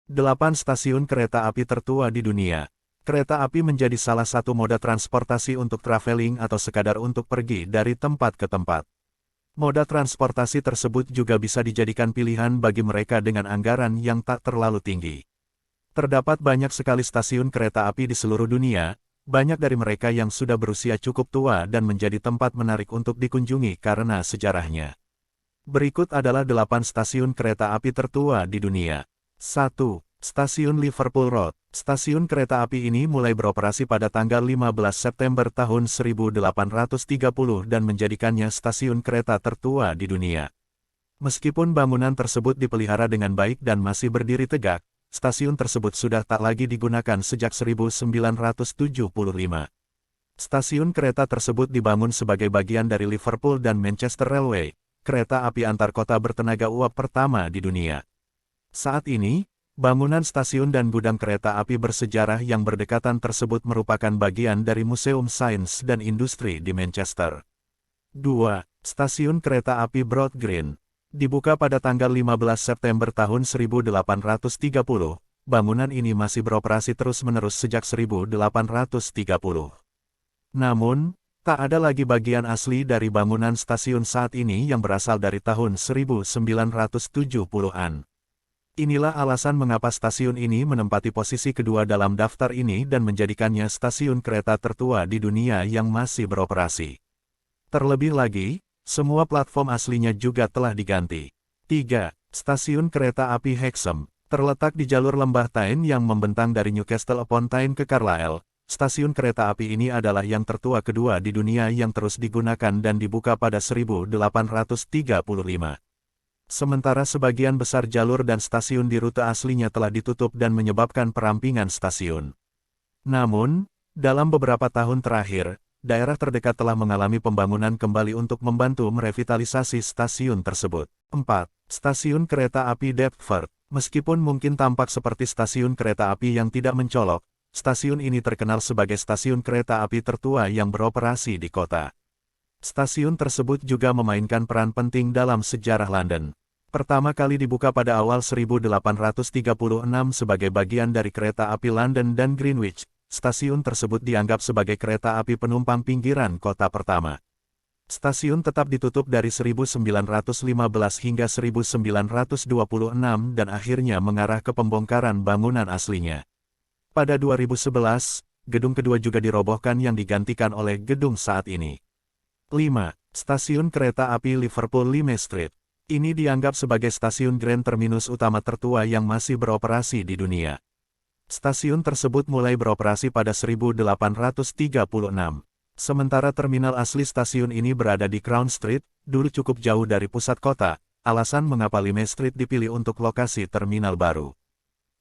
8 stasiun kereta api tertua di dunia. Kereta api menjadi salah satu moda transportasi untuk traveling atau sekadar untuk pergi dari tempat ke tempat. Moda transportasi tersebut juga bisa dijadikan pilihan bagi mereka dengan anggaran yang tak terlalu tinggi. Terdapat banyak sekali stasiun kereta api di seluruh dunia, banyak dari mereka yang sudah berusia cukup tua dan menjadi tempat menarik untuk dikunjungi karena sejarahnya. Berikut adalah 8 stasiun kereta api tertua di dunia. 1. Stasiun Liverpool Road. Stasiun kereta api ini mulai beroperasi pada tanggal 15 September tahun 1830 dan menjadikannya stasiun kereta tertua di dunia. Meskipun bangunan tersebut dipelihara dengan baik dan masih berdiri tegak, stasiun tersebut sudah tak lagi digunakan sejak 1975. Stasiun kereta tersebut dibangun sebagai bagian dari Liverpool dan Manchester Railway, kereta api antar kota bertenaga uap pertama di dunia. Saat ini, bangunan stasiun dan gudang kereta api bersejarah yang berdekatan tersebut merupakan bagian dari Museum Sains dan Industri di Manchester. 2. Stasiun kereta api Broad Green. Dibuka pada tanggal 15 September tahun 1830, bangunan ini masih beroperasi terus-menerus sejak 1830. Namun, tak ada lagi bagian asli dari bangunan stasiun saat ini yang berasal dari tahun 1970-an. Inilah alasan mengapa stasiun ini menempati posisi kedua dalam daftar ini dan menjadikannya stasiun kereta tertua di dunia yang masih beroperasi. Terlebih lagi, semua platform aslinya juga telah diganti. 3. Stasiun kereta api Hexham. Terletak di jalur lembah Tyne yang membentang dari Newcastle upon Tyne ke Carlisle, stasiun kereta api ini adalah yang tertua kedua di dunia yang terus digunakan dan dibuka pada 1835. Sementara sebagian besar jalur dan stasiun di rute aslinya telah ditutup dan menyebabkan perampingan stasiun. Namun, dalam beberapa tahun terakhir, daerah terdekat telah mengalami pembangunan kembali untuk membantu merevitalisasi stasiun tersebut. 4. Stasiun kereta api Deptford. Meskipun mungkin tampak seperti stasiun kereta api yang tidak mencolok, stasiun ini terkenal sebagai stasiun kereta api tertua yang beroperasi di kota. Stasiun tersebut juga memainkan peran penting dalam sejarah London. Pertama kali dibuka pada awal 1836 sebagai bagian dari kereta api London dan Greenwich, stasiun tersebut dianggap sebagai kereta api penumpang pinggiran kota pertama. Stasiun tetap ditutup dari 1915 hingga 1926 dan akhirnya mengarah ke pembongkaran bangunan aslinya. Pada 2011, gedung kedua juga dirobohkan yang digantikan oleh gedung saat ini. 5. Stasiun kereta api Liverpool Lime Street. Ini dianggap sebagai stasiun Grand Terminus utama tertua yang masih beroperasi di dunia. Stasiun tersebut mulai beroperasi pada 1836. Sementara terminal asli stasiun ini berada di Crown Street, dulu cukup jauh dari pusat kota, alasan mengapa Lime Street dipilih untuk lokasi terminal baru.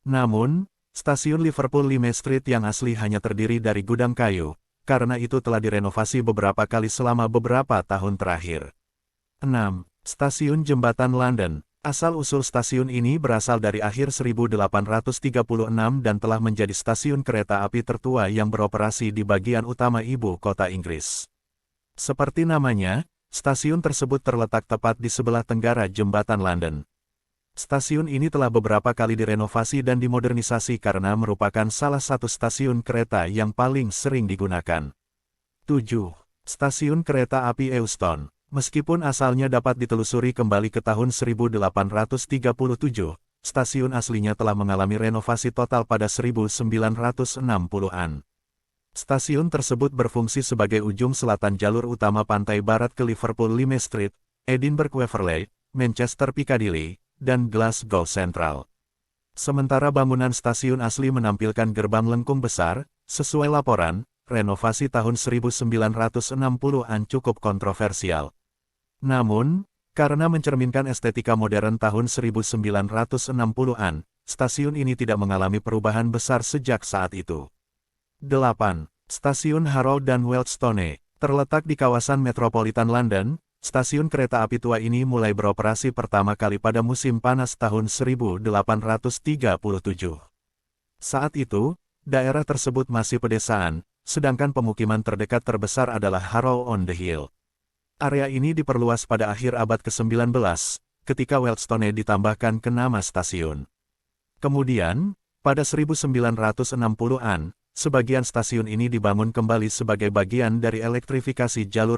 Namun, stasiun Liverpool Lime Street yang asli hanya terdiri dari gudang kayu, karena itu telah direnovasi beberapa kali selama beberapa tahun terakhir. 6. Stasiun Jembatan London. Asal-usul stasiun ini berasal dari akhir 1836 dan telah menjadi stasiun kereta api tertua yang beroperasi di bagian utama ibu kota Inggris. Seperti namanya, stasiun tersebut terletak tepat di sebelah tenggara Jembatan London. Stasiun ini telah beberapa kali direnovasi dan dimodernisasi karena merupakan salah satu stasiun kereta yang paling sering digunakan. 7. Stasiun kereta api Euston. Meskipun asalnya dapat ditelusuri kembali ke tahun 1837, stasiun aslinya telah mengalami renovasi total pada 1960-an. Stasiun tersebut berfungsi sebagai ujung selatan jalur utama pantai barat ke Liverpool Lime Street, Edinburgh Waverley, Manchester Piccadilly, dan Glasgow Central. Sementara bangunan stasiun asli menampilkan gerbang lengkung besar, sesuai laporan, renovasi tahun 1960-an cukup kontroversial. Namun, karena mencerminkan estetika modern tahun 1960-an, stasiun ini tidak mengalami perubahan besar sejak saat itu. 8. Stasiun Harrow dan Wealdstone. Terletak di kawasan metropolitan London, stasiun kereta api tua ini mulai beroperasi pertama kali pada musim panas tahun 1837. Saat itu, daerah tersebut masih pedesaan, sedangkan pemukiman terdekat terbesar adalah Harrow on the Hill. Area ini diperluas pada akhir abad ke-19, ketika Wealdstone ditambahkan ke nama stasiun. Kemudian, pada 1960-an, sebagian stasiun ini dibangun kembali sebagai bagian dari elektrifikasi jalur